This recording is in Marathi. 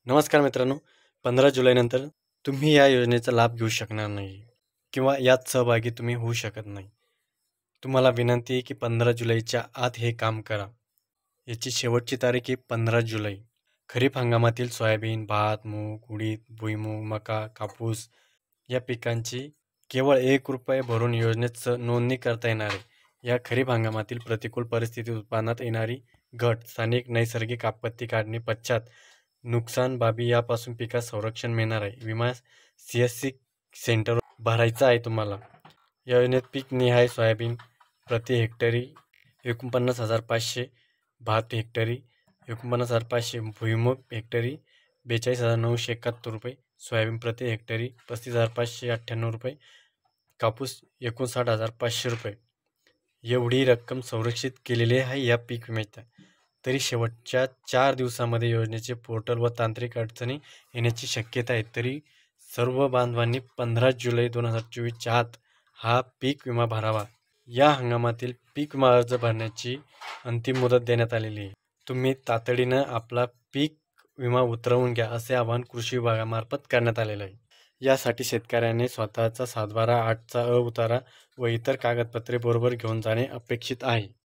नमस्कार मित्रांनो, 15 जुलैनंतर तुम्ही या योजनेचा लाभ घेऊ शकणार नाही किंवा यात सहभागी तुम्ही होऊ शकत नाही. तुम्हाला विनंती आहे की 15 जुलैच्या आत हे काम करा. याची शेवटची तारीख आहे 15 जुलै. खरीप हंगामातील सोयाबीन, भात, मूग, उडीद, भुईमूग, मका, कापूस या पिकांची केवळ ₹1 भरून योजनेत नोंदणी करता येणार आहे. या खरीप हंगामातील प्रतिकूल परिस्थितीत उत्पन्नात येणारी घट, स्थानिक नैसर्गिक आपत्ती काढणे पश्चात नुकसान बाबी यापासून पिकास संरक्षण मिळणार आहे. विमा CSC सेंटरवर भरायचा आहे तुम्हाला. या योजनेत पीक निहाय सोयाबीन प्रति हेक्टरी 49,500, भात हेक्टरी 49,500, भुईमूग हेक्टरी ₹42,971, सोयाबीन प्रति हेक्टरी ₹35,598, कापूस ₹59,500 एवढी रक्कम संरक्षित केलेली आहे या पीक विम्याच्या. तरी शेवटच्या 4 दिवसामध्ये योजनेचे पोर्टल व तांत्रिक अडचणी येण्याची शक्यता आहे. तरी सर्व बांधवांनी 15 जुलै 2024च्या आत हा पीक विमा भरावा. या हंगामातील पीक विमा अर्ज भरण्याची अंतिम मुदत देण्यात आलेली आहे. तुम्ही तातडीनं आपला पीक विमा उतरवून घ्या असे आवाहन कृषी विभागामार्फत करण्यात आलेलं आहे. यासाठी शेतकऱ्याने स्वतःचा 7/12/8चा उतारा व इतर कागदपत्रे बरोबर घेऊन जाणे अपेक्षित आहे.